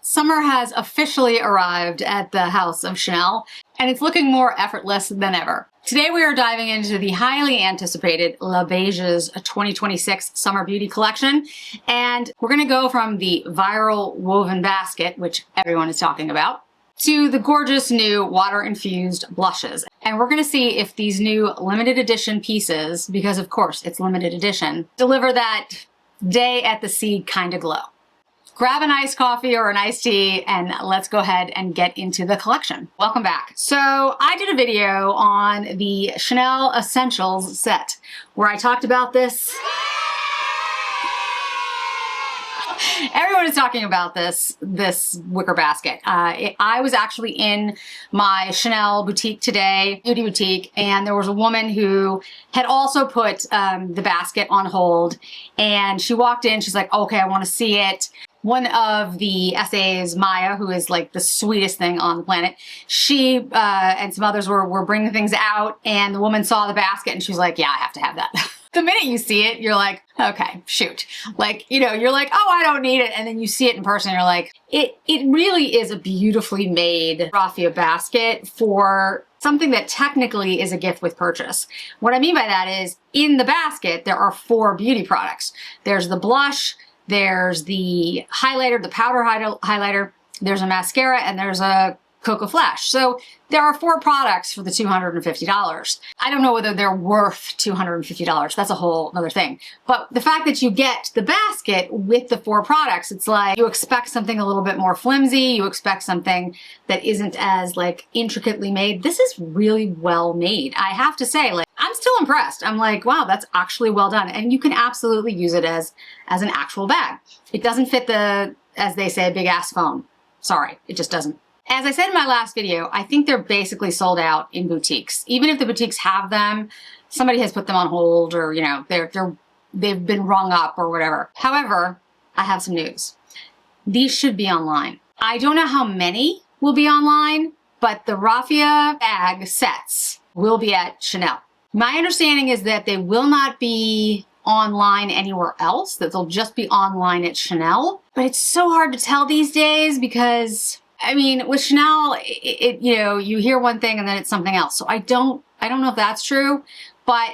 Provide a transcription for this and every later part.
Summer has officially arrived at the house of Chanel, and it's looking more effortless than ever. Today we are diving into the highly anticipated Beiges 2026 Summer Beauty Collection, and we're going to go from the viral woven basket, which everyone is talking about, to the gorgeous new water-infused blushes. And we're going to see if these new limited edition pieces, because of course it's limited edition, deliver that day at the sea kind of glow. Grab an iced coffee or an iced tea and let's go ahead and get into the collection. Welcome back. So I did a video on the Chanel Essentials set where I talked about this. Everyone is talking about this wicker basket. I was actually in my Chanel boutique today, beauty boutique, and there was a woman who had also put the basket on hold, and she walked in, she's like, okay, I want to see it. One of the SAs, Maya, who is like the sweetest thing on the planet, she and some others were bringing things out, and the woman saw the basket and she was like, yeah, I have to have that. The minute you see it, you're like, okay, shoot. Like, you know, you're like, oh, I don't need it. And then you see it in person, and you're like, it really is a beautifully made raffia basket for something that technically is a gift with purchase. What I mean by that is, in the basket, there are 4 beauty products. There's the blush, there's the highlighter, the powder highlighter, there's a mascara, and there's a Coco Flash. So there are 4 products for the $250. I don't know whether they're worth $250. That's a whole other thing. But the fact that you get the basket with the 4 products, it's like you expect something a little bit more flimsy. You expect something that isn't as like intricately made. This is really well made. I have to say, like, I'm still impressed. I'm like, wow, that's actually well done. And you can absolutely use it as an actual bag. It doesn't fit the, as they say, big ass phone. Sorry, it just doesn't. As I said in my last video, I think they're basically sold out in boutiques. Even if the boutiques have them, somebody has put them on hold, or, you know, they've been rung up or whatever. However, I have some news. These should be online. I don't know how many will be online, but the raffia bag sets will be at Chanel. My understanding is that they will not be online anywhere else, that they'll just be online at Chanel. But it's so hard to tell these days because, I mean, with Chanel, you know, you hear one thing and then it's something else. So I don't know if that's true, but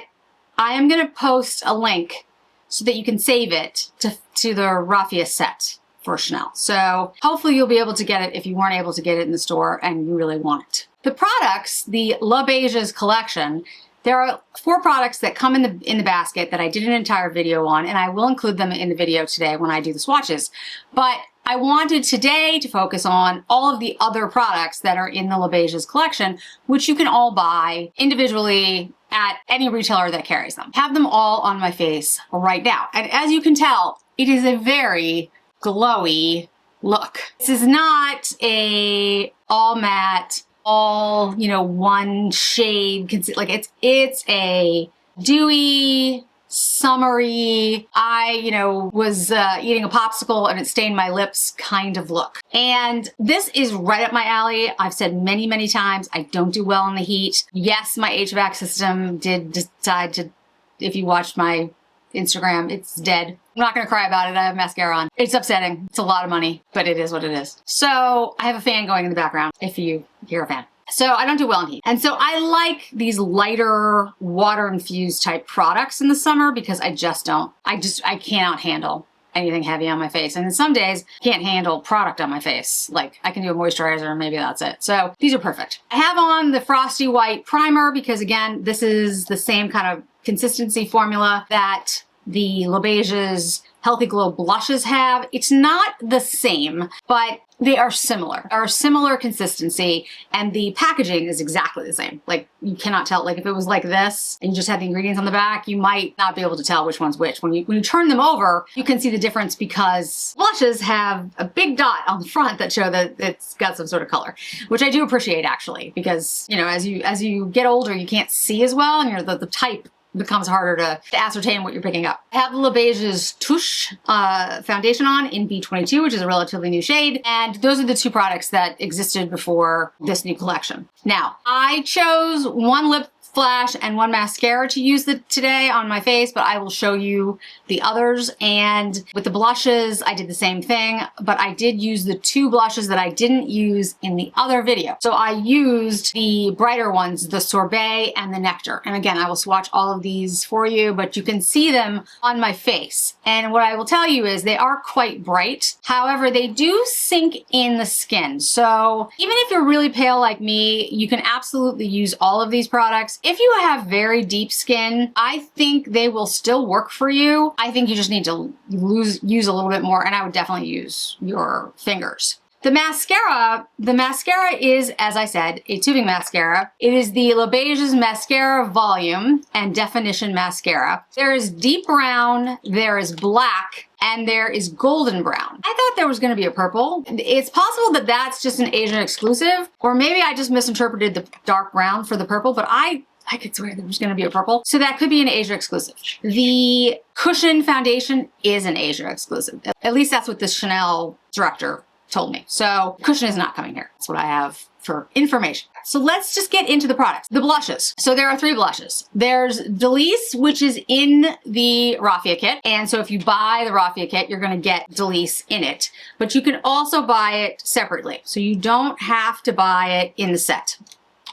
I am going to post a link so that you can save it to the raffia set for Chanel. So hopefully you'll be able to get it if you weren't able to get it in the store and you really want it. The products, the Beiges collection, there are 4 products that come in the basket that I did an entire video on, and I will include them in the video today when I do the swatches. But I wanted today to focus on all of the other products that are in the Beiges collection, which you can all buy individually at any retailer that carries them. Have them all on my face right now. And as you can tell, it is a very glowy look. This is not a all matte, all, you know, one shade, like it's a dewy, summery, you know, was eating a popsicle and it stained my lips kind of look. And this is right up my alley. I've said many, many times, I don't do well in the heat. Yes, my HVAC system did decide to, if you watched my Instagram, it's dead. I'm not gonna cry about it. I have mascara on. It's upsetting. It's a lot of money, but it is what it is. So I have a fan going in the background if you hear a fan. So I don't do well in heat. And so I like these lighter water-infused type products in the summer because I cannot handle anything heavy on my face. And then some days I can't handle product on my face. Like I can do a moisturizer and maybe that's it. So these are perfect. I have on the Frosty White Primer because, again, this is the same kind of consistency formula that the Beiges Healthy Glow blushes have. It's not the same, but they are similar. They are similar consistency, and the packaging is exactly the same. Like, you cannot tell. Like, if it was like this and you just had the ingredients on the back, you might not be able to tell which one's which. When you turn them over, you can see the difference because blushes have a big dot on the front that show that it's got some sort of color, which I do appreciate, actually, because, you know, as you get older, you can't see as well, and the type becomes harder to ascertain what you're picking up. I have the Beiges Touche foundation on in B22, which is a relatively new shade. And those are the 2 products that existed before this new collection. Now, I chose one lip flash and one mascara to use today on my face, but I will show you the others. And with the blushes, I did the same thing, but I did use the 2 blushes that I didn't use in the other video. So I used the brighter ones, the Sorbet and the Nectar. And again, I will swatch all of these for you, but you can see them on my face. And what I will tell you is they are quite bright. However, they do sink in the skin. So even if you're really pale like me, you can absolutely use all of these products. If you have very deep skin, I think they will still work for you. I think you just need to use a little bit more, and I would definitely use your fingers. The mascara is, as I said, a tubing mascara. It is the Beiges Mascara Volume and Definition Mascara. There is deep brown, there is black, and there is golden brown. I thought there was gonna be a purple. It's possible that that's just an Asian exclusive, or maybe I just misinterpreted the dark brown for the purple, but I could swear there was gonna be a purple. So that could be an Asia exclusive. The Cushion Foundation is an Asia exclusive. At least that's what the Chanel director told me. So Cushion is not coming here. That's what I have for information. So let's just get into the products. The blushes. So there are 3 blushes. There's Delice, which is in the Raffia kit. And so if you buy the Raffia kit, you're gonna get Delice in it. But you can also buy it separately. So you don't have to buy it in the set.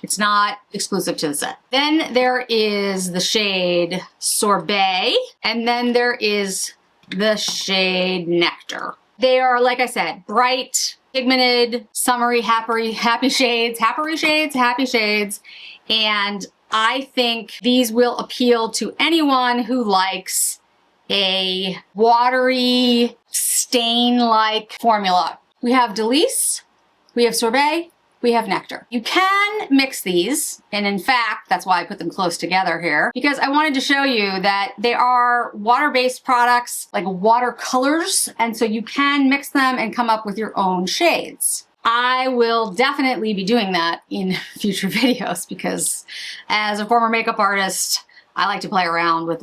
It's not exclusive to the set. Then there is the shade Sorbet, and then there is the shade Nectar. They are, like I said, bright, pigmented, summery, happy shades, and I think these will appeal to anyone who likes a watery, stain-like formula. We have Delice, we have Sorbet, we have Nectar. You can mix these, and in fact, that's why I put them close together here, because I wanted to show you that they are water-based products, like watercolors, and so you can mix them and come up with your own shades. I will definitely be doing that in future videos because as a former makeup artist, I like to play around with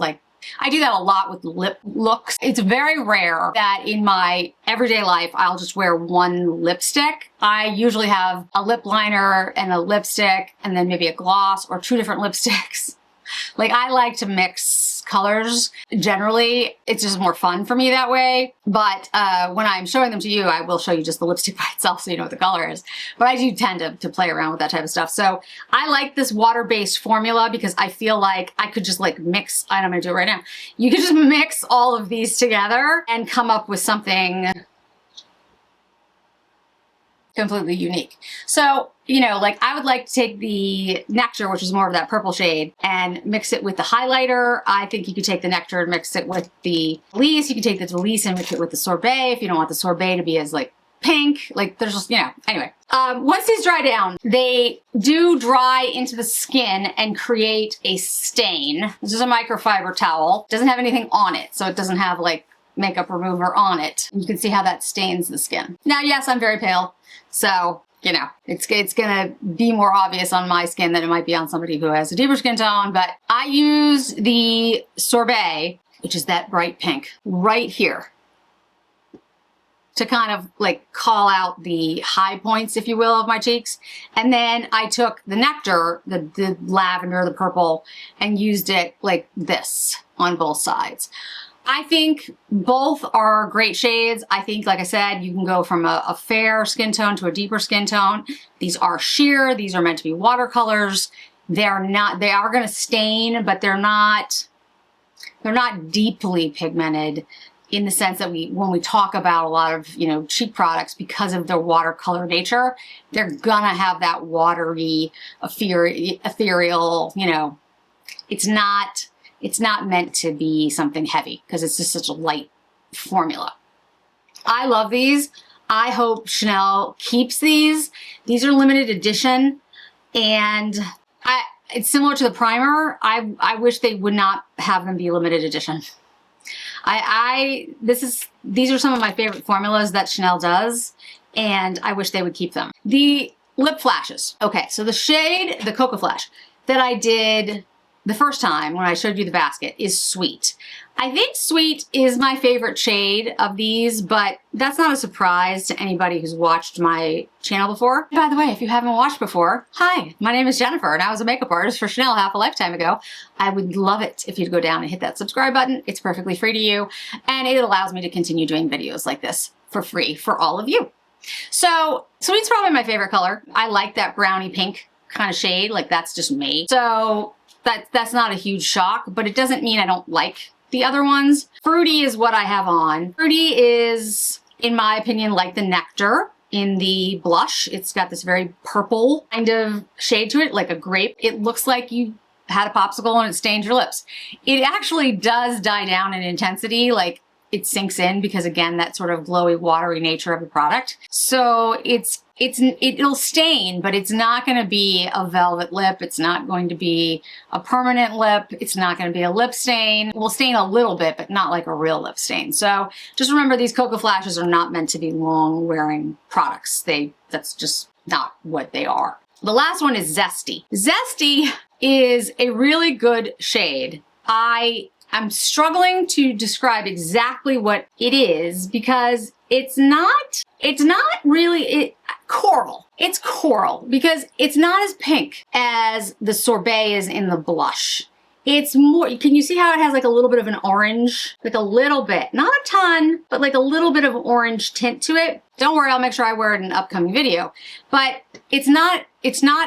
I do that a lot with lip looks. It's very rare that in my everyday life, I'll just wear one lipstick. I usually have a lip liner and a lipstick and then maybe a gloss or 2 different lipsticks. I like to mix colors. Generally, it's just more fun for me that way. But when I'm showing them to you, I will show you just the lipstick by itself so you know what the color is. But I do tend to play around with that type of stuff. So I like this water-based formula because I feel like I could just mix, and I'm gonna do it right now. You could just mix all of these together and come up with something completely unique. So, I would like to take the Nectar, which is more of that purple shade, and mix it with the highlighter. I think you could take the Nectar and mix it with the Delice. You can take the Delice and mix it with the Sorbet if you don't want the Sorbet to be as pink. There's just, anyway. Once these dry down, they do dry into the skin and create a stain. This is a microfiber towel. It doesn't have anything on it, so it doesn't have makeup remover on it. You can see how that stains the skin. Now, yes, I'm very pale. So, it's gonna be more obvious on my skin than it might be on somebody who has a deeper skin tone, but I use the Sorbet, which is that bright pink, right here to kind of call out the high points, if you will, of my cheeks. And then I took the Nectar, the lavender, the purple, and used it like this on both sides. I think both are great shades. I think, like I said, you can go from a fair skin tone to a deeper skin tone. These are sheer. These are meant to be watercolors. They are going to stain, but they're not deeply pigmented in the sense that when we talk about a lot of, cheap products, because of their watercolor nature, they're gonna have that watery, ethereal, it's not meant to be something heavy because it's just such a light formula. I love these. I hope Chanel keeps these. These are limited edition, and it's similar to the primer. I wish they would not have them be limited edition. These are some of my favorite formulas that Chanel does, and I wish they would keep them. The lip flashes. Okay, so the shade, the Coco Flash, that I did the first time when I showed you the basket is Sweet. I think Sweet is my favorite shade of these, but that's not a surprise to anybody who's watched my channel before. By the way, if you haven't watched before, hi, my name is Jennifer and I was a makeup artist for Chanel half a lifetime ago. I would love it if you'd go down and hit that subscribe button. It's perfectly free to you and it allows me to continue doing videos like this for free for all of you. So Sweet's probably my favorite color. I like that brownie pink kind of shade, like that's just me. So that's not a huge shock, but it doesn't mean I don't like the other ones. Fruity is what I have on. Fruity is, in my opinion, like the Nectar in the blush. It's got this very purple kind of shade to it, like a grape. It looks like you had a popsicle and it stained your lips. It actually does die down in intensity, like it sinks in because, again, that sort of glowy, watery nature of the product. So it'll stain, but it's not going to be a velvet lip. It's not going to be a permanent lip. It's not going to be a lip stain. It will stain a little bit, but not like a real lip stain. So just remember, these Coco Flashes are not meant to be long wearing products. That's just not what they are. The last one is Zesty. Zesty is a really good shade. I'm struggling to describe exactly what it is because it's not really coral. It's coral because it's not as pink as the Sorbet is in the blush. It's more, can you see how it has like a little bit of an orange? Like a little bit, not a ton, but like a little bit of orange tint to it. Don't worry, I'll make sure I wear it in an upcoming video. But it's not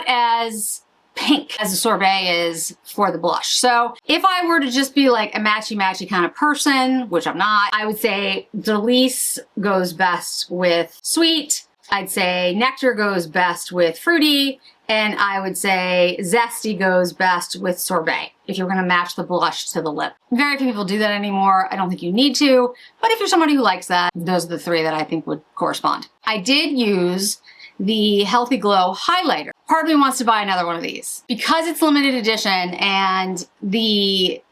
as pink as the Sorbet is for the blush. So if I were to just be like a matchy-matchy kind of person, which I'm not, I would say Delice goes best with Sweet. I'd say Nectar goes best with Fruity. And I would say Zesty goes best with Sorbet if you're gonna match the blush to the lip. Very few people do that anymore. I don't think you need to, but if you're somebody who likes that, those are the three that I think would correspond. I did use the Healthy Glow highlighter. Part of me wants to buy another one of these because it's limited edition, and the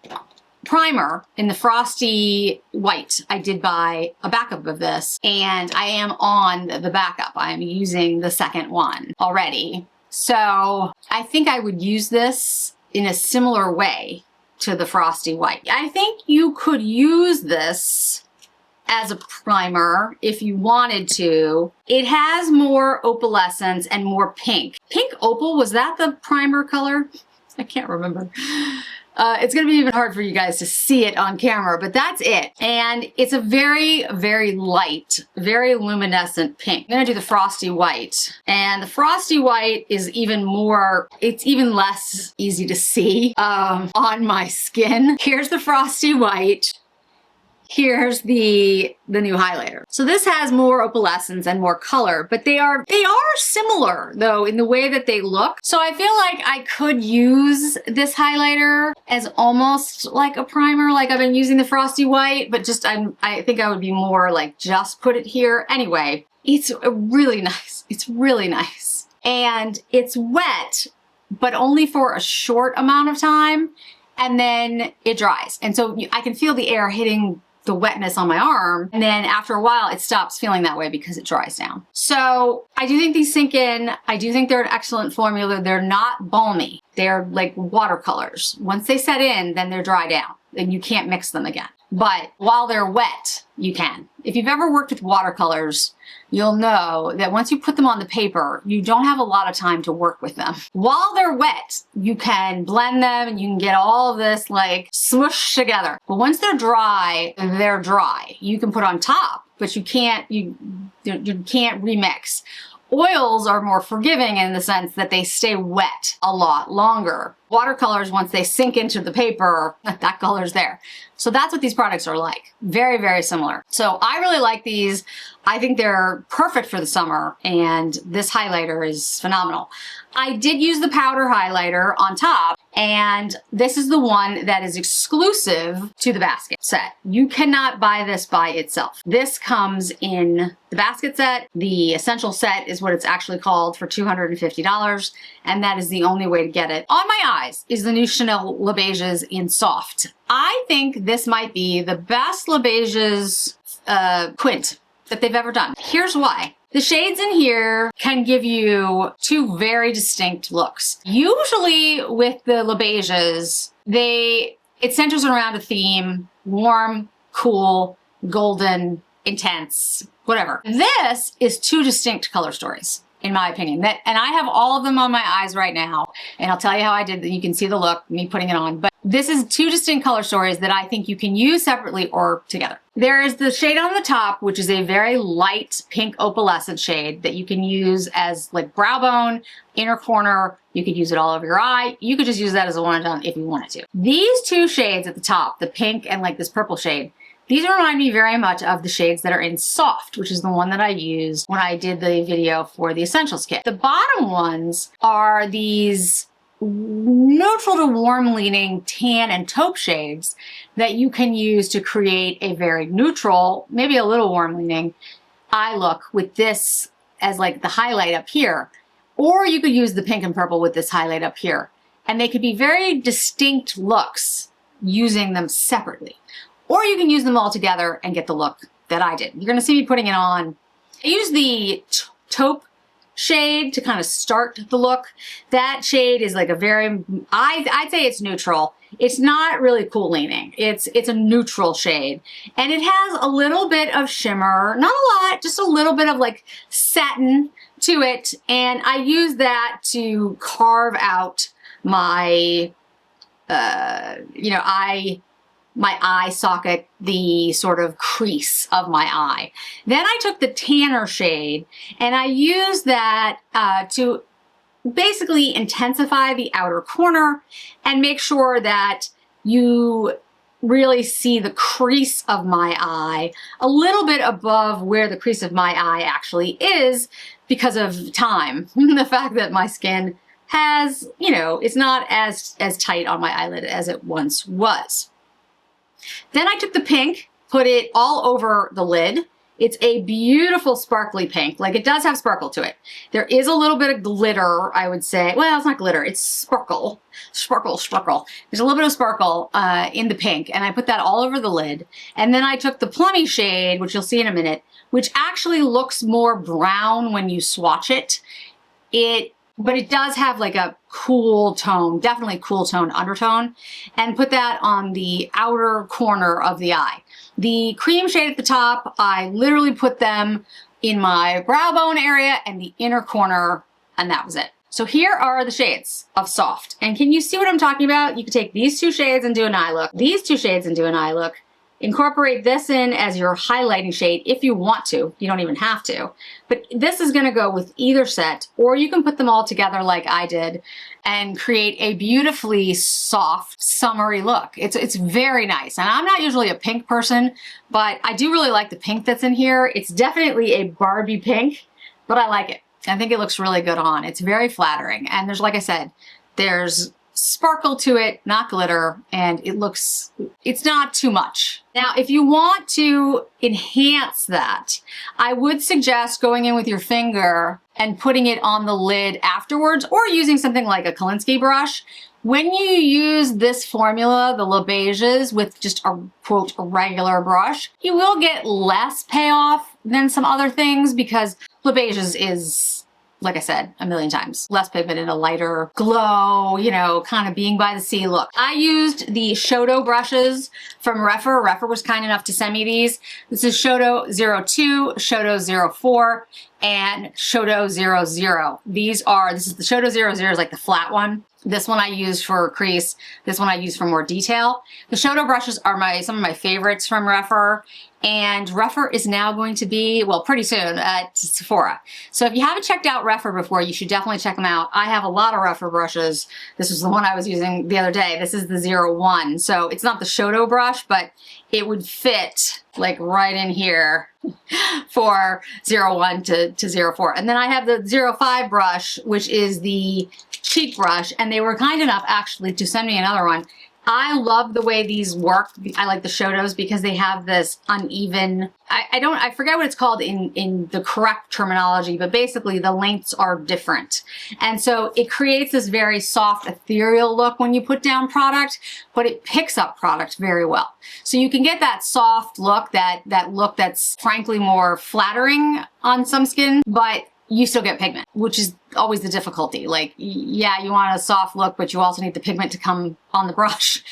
primer in the Frosty White, I did buy a backup of this, and I am on the backup. I am using the second one already. So I think I would use this in a similar way to the Frosty White. I think you could use this as a primer if you wanted to. It has more opalescence and more pink. Pink opal, was that the primer color? I can't remember. It's gonna be even hard for you guys to see it on camera, but that's it. And it's a very, very light, very luminescent pink. I'm gonna do the Frosty White. And the Frosty White is even more, it's even less easy to see on my skin. Here's the Frosty White. Here's the new highlighter. So this has more opalescence and more color, but they are similar though in the way that they look. So I feel like I could use this highlighter as almost like a primer, like I've been using the Frosty White, but just I think I would be more like just put it here. Anyway, it's really nice. It's really nice. And it's wet, but only for a short amount of time, and then it dries. And so I can feel the air hitting the wetness on my arm, and then after a while it stops feeling that way because it dries down. So I do think these sink in. I do think they're an excellent formula. They're not balmy. They're like watercolors. Once they set in, then they're dry down and you can't mix them again. But while they're wet, you can. If you've ever worked with watercolors, you'll know that once you put them on the paper, you don't have a lot of time to work with them. While they're wet, you can blend them and you can get all of this like smushed together. But once they're dry, they're dry. You can put on top, but you can't remix. Oils are more forgiving in the sense that they stay wet a lot longer. Watercolors, once they sink into the paper, that color's there. So that's what these products are like. Very, very similar. So I really like these. I think they're perfect for the summer, and this highlighter is phenomenal. I did use the powder highlighter on top, and this is the one that is exclusive to the basket set. You cannot buy this by itself. This comes in the basket set. The essential set is what it's actually called, for $250, and that is the only way to get it. On my eyes is the new Chanel Le Beiges in Soft. I think this might be the best Le Beiges quint that they've ever done. Here's why. The shades in here can give you two very distinct looks. Usually with the Le Beiges, it centers around a theme: warm, cool, golden, intense, whatever. This is two distinct color stories, in my opinion. And I have all of them on my eyes right now, and I'll tell you how I did that. You can see the look, me putting it on. But this is two distinct color stories that I think you can use separately or together. There is the shade on the top, which is a very light pink opalescent shade that you can use as like brow bone, inner corner. You could use it all over your eye. You could just use that as a one-and-done if you wanted to. These two shades at the top, the pink and like this purple shade, these remind me very much of the shades that are in Soft, which is the one that I used when I did the video for the Essentials kit. The bottom ones are these neutral to warm leaning tan and taupe shades that you can use to create a very neutral, maybe a little warm leaning eye look with this as like the highlight up here. Or you could use the pink and purple with this highlight up here. And they could be very distinct looks using them separately. Or you can use them all together and get the look that I did. You're gonna see me putting it on. I use the taupe shade to kind of start the look. That shade is like a very, I'd say it's neutral. It's not really cool leaning. It's a neutral shade. And it has a little bit of shimmer, not a lot, just a little bit of like satin to it. And I use that to carve out my, my eye socket, the sort of crease of my eye. Then I took the tanner shade and I used that to basically intensify the outer corner and make sure that you really see the crease of my eye a little bit above where the crease of my eye actually is because of time. The fact that my skin has, it's not as tight on my eyelid as it once was. Then I took the pink, put it all over the lid. It's a beautiful sparkly pink. Like, it does have sparkle to it. There is a little bit of glitter, I would say. Well, it's not glitter, it's sparkle. Sparkle. There's a little bit of sparkle in the pink, and I put that all over the lid. And then I took the plummy shade, which you'll see in a minute, which actually looks more brown when you swatch it. But it does have like a cool tone, definitely cool tone undertone, and put that on the outer corner of the eye. The cream shade at the top, I literally put them in my brow bone area and the inner corner, and that was it. So here are the shades of Soft. And can you see what I'm talking about? You could take these two shades and do an eye look, these two shades and do an eye look, incorporate this in as your highlighting shade if you want to. You don't even have to. But this is gonna go with either set, or you can put them all together like I did and create a beautifully soft, summery look. It's very nice. And I'm not usually a pink person, but I do really like the pink that's in here. It's definitely a Barbie pink, but I like it. I think it looks really good on. It's very flattering. And there's, like I said, there's sparkle to it, not glitter, and it's not too much. Now, if you want to enhance that, I would suggest going in with your finger and putting it on the lid afterwards, or using something like a Kolinsky brush. When you use this formula, the Beiges, with just a quote, a regular brush, you will get less payoff than some other things because Beiges is, like I said a million times, less pigment and a lighter glow, kind of being by the sea look. I used the Eyeshadow brushes from Rephr. Rephr was kind enough to send me these. This is Eyeshadow 02, Eyeshadow 04, and Eyeshadow 00. This is the Eyeshadow 00 is like the flat one. This one I used for crease. This one I used for more detail. The Eyeshadow brushes are some of my favorites from Rephr. And Rephr is now going to be, well, pretty soon at Sephora. So if you haven't checked out Rephr before, you should definitely check them out. I have a lot of Rephr brushes. This was the one I was using the other day. This is the 01. So it's not the Eyeshadow brush, but it would fit like right in here for 01 to 04. And then I have the 05 brush, which is the cheek brush. And they were kind enough actually to send me another one. I love the way these work. I like the Eyeshadows because they have this uneven, I forget what it's called in the correct terminology, but basically the lengths are different. And so it creates this very soft, ethereal look when you put down product, but it picks up product very well. So you can get that soft look, that look that's frankly more flattering on some skin, but you still get pigment, which is always the difficulty. Like, yeah, you want a soft look, but you also need the pigment to come on the brush.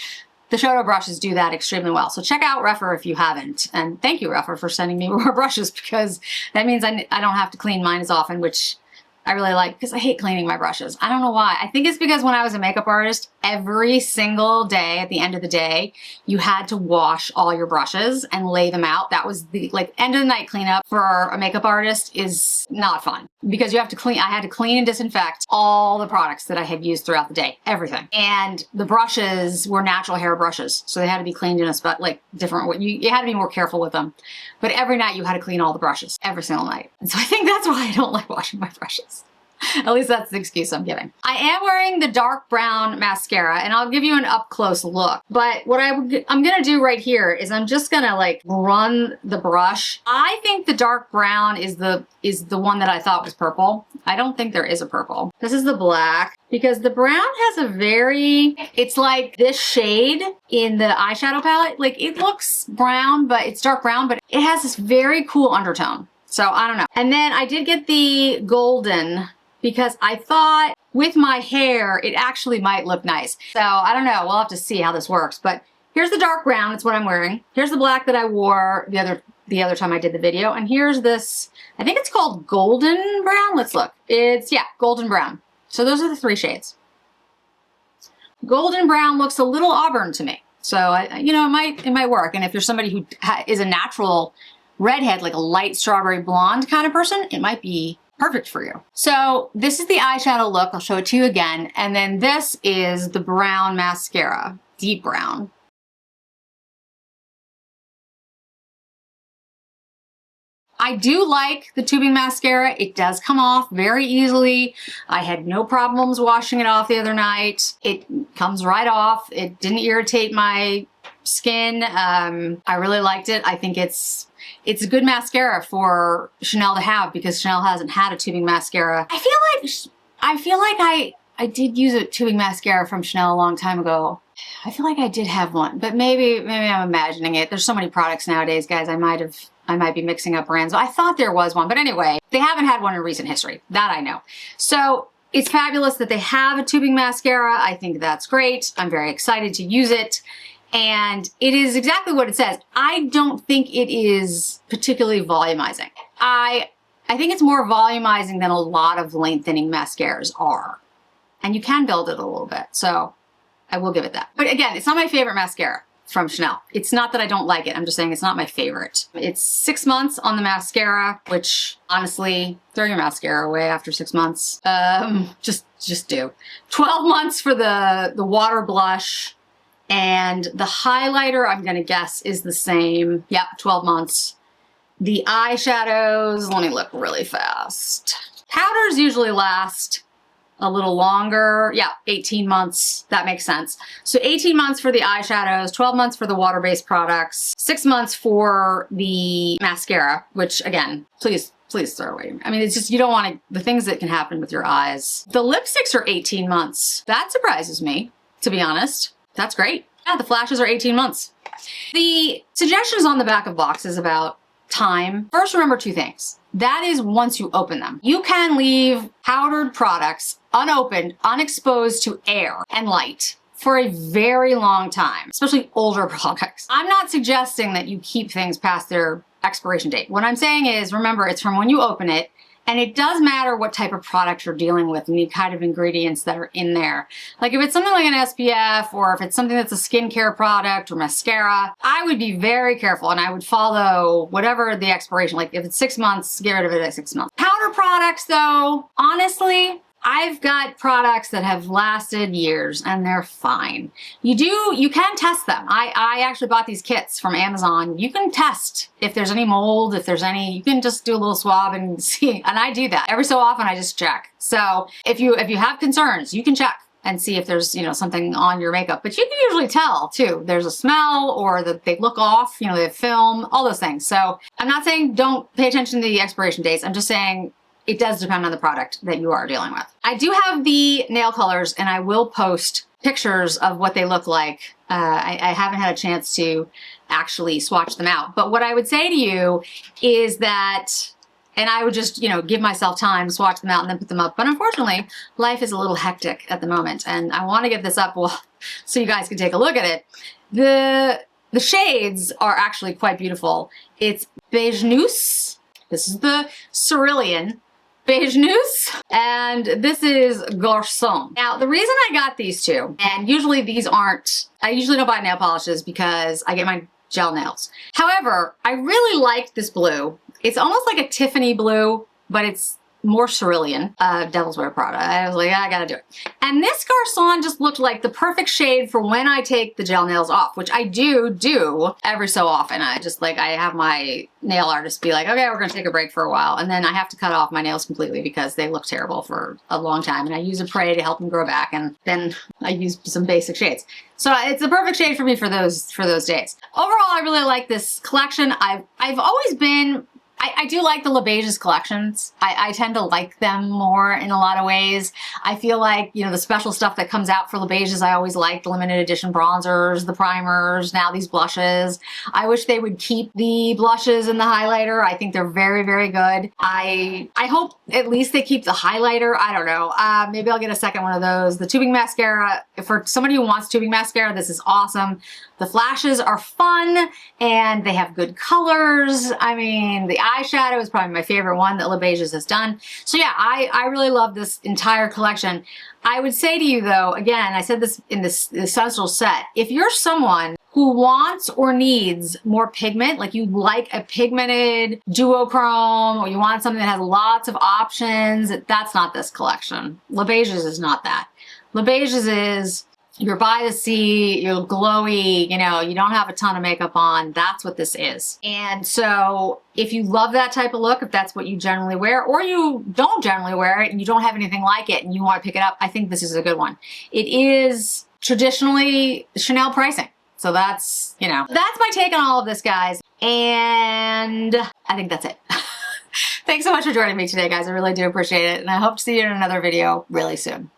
The Shoto brushes do that extremely well. So check out Rephr if you haven't. And thank you, Rephr, for sending me more brushes, because that means I don't have to clean mine as often, which I really like, because I hate cleaning my brushes. I don't know why. I think it's because when I was a makeup artist, every single day at the end of the day, you had to wash all your brushes and lay them out. That was the like end of the night cleanup for a makeup artist is not fun, because you have to clean. I had to clean and disinfect all the products that I had used throughout the day, everything. And the brushes were natural hair brushes, so they had to be cleaned in a spot like different way. You had to be more careful with them. But every night you had to clean all the brushes every single night. And so I think that's why I don't like washing my brushes. At least that's the excuse I'm giving. I am wearing the dark brown mascara, and I'll give you an up close look. But what I'm gonna do right here is I'm just gonna like run the brush. I think the dark brown is the one that I thought was purple. I don't think there is a purple. This is the black, because the brown has a very, it's like this shade in the eyeshadow palette. Like, it looks brown, but it's dark brown, but it has this very cool undertone. So I don't know. And then I did get the golden, because I thought with my hair, it actually might look nice. So I don't know, we'll have to see how this works. But here's the dark brown, it's what I'm wearing. Here's the black that I wore the other time I did the video. And here's this, I think it's called golden brown. Let's look. It's, yeah, golden brown. So those are the 3 shades. Golden brown looks a little auburn to me. So, you know, it might work. And if you're somebody who is a natural redhead, like a light strawberry blonde kind of person, it might be perfect for you. So this is the eyeshadow look. I'll show it to you again. And then this is the brown mascara, deep brown. I do like the tubing mascara. It does come off very easily. I had no problems washing it off the other night. It comes right off. It didn't irritate my skin. I really liked it. I think it's a good mascara for Chanel to have, because Chanel hasn't had a tubing mascara. I feel like I did use a tubing mascara from Chanel a long time ago. I feel like I did have one, but maybe I'm imagining it. There's so many products nowadays, guys. I might be mixing up brands. I thought there was one, but anyway, they haven't had one in recent history. That I know. So it's fabulous that they have a tubing mascara. I think that's great. I'm very excited to use it. And it is exactly what it says. I don't think it is particularly volumizing. I think it's more volumizing than a lot of lengthening mascaras are. And you can build it a little bit, so I will give it that. But again, it's not my favorite mascara from Chanel. It's not that I don't like it, I'm just saying it's not my favorite. It's 6 months on the mascara, which honestly, throw your mascara away after 6 months. Just do. 12 months for the water blush. And the highlighter, I'm gonna guess, is the same. Yep, 12 months. The eyeshadows, let me look really fast. Powders usually last a little longer. Yeah, 18 months, that makes sense. So 18 months for the eyeshadows, 12 months for the water-based products, 6 months for the mascara, which again, please throw away. I mean, it's just, you don't want the things that can happen with your eyes. The lipsticks are 18 months. That surprises me, to be honest. That's great. Yeah, the flashes are 18 months. The suggestions on the back of boxes about time. First, remember 2 things. That is once you open them. You can leave powdered products unopened, unexposed to air and light for a very long time, especially older products. I'm not suggesting that you keep things past their expiration date. What I'm saying is, remember, it's from when you open it. And it does matter what type of product you're dealing with and the kind of ingredients that are in there. Like if it's something like an SPF, or if it's something that's a skincare product or mascara, I would be very careful and I would follow whatever the expiration, like if it's 6 months, get rid of it at 6 months. Powder products though, honestly, I've got products that have lasted years and they're fine. You can test them. I actually bought these kits from Amazon. You can test if there's any mold, if there's any, you can just do a little swab and see. And I do that. Every so often I just check. So if you have concerns, you can check and see if there's, you know, something on your makeup. But you can usually tell too. There's a smell, or that they look off, you know, they have film, all those things. So I'm not saying don't pay attention to the expiration dates. I'm just saying it does depend on the product that you are dealing with. I do have the nail colors and I will post pictures of what they look like. I haven't had a chance to actually swatch them out. But what I would say to you is that and I would just, you know, give myself time, swatch them out, and then put them up. But unfortunately, life is a little hectic at the moment, and I want to get this up, well, so you guys can take a look at it. The shades are actually quite beautiful. It's Beige Nuce. This is the cerulean Beige Nuce, and this is Garçon. Now, the reason I got these two, and usually these aren't, I usually don't buy nail polishes because I get my gel nails. However, I really liked this blue. It's almost like a Tiffany blue, but it's more cerulean, Devil's Wear Prada. I was like, I gotta do it. And this Garçon just looked like the perfect shade for when I take the gel nails off, which I do every so often. I just like, I have my nail artist be like, okay, we're gonna take a break for a while. And then I have to cut off my nails completely because they look terrible for a long time. And I use a Prey to help them grow back. And then I use some basic shades. So it's the perfect shade for me for those days. Overall, I really like this collection. I've always been, I do like the Beiges collections. I tend to like them more in a lot of ways. I feel like, you know, the special stuff that comes out for Beiges, I always liked limited edition bronzers, the primers, now these blushes. I wish they would keep the blushes and the highlighter. I think they're very, very good. I hope at least they keep the highlighter. I don't know. Maybe I'll get a second one of those. The tubing mascara, for somebody who wants tubing mascara, this is awesome. The flashes are fun and they have good colors. I mean, the eyeshadow is probably my favorite one that Beiges has done. So yeah, I really love this entire collection. I would say to you though, again, I said this in this essential set, if you're someone who wants or needs more pigment, like you like a pigmented duochrome, or you want something that has lots of options, that's not this collection. Beiges is not that. Beiges is, you're by the sea, you're glowy, you know, you don't have a ton of makeup on. That's what this is. And so if you love that type of look, if that's what you generally wear, or you don't generally wear it and you don't have anything like it and you want to pick it up, I think this is a good one. It is traditionally Chanel pricing. So that's, you know, that's my take on all of this, guys. And I think that's it. Thanks so much for joining me today, guys. I really do appreciate it. And I hope to see you in another video really soon.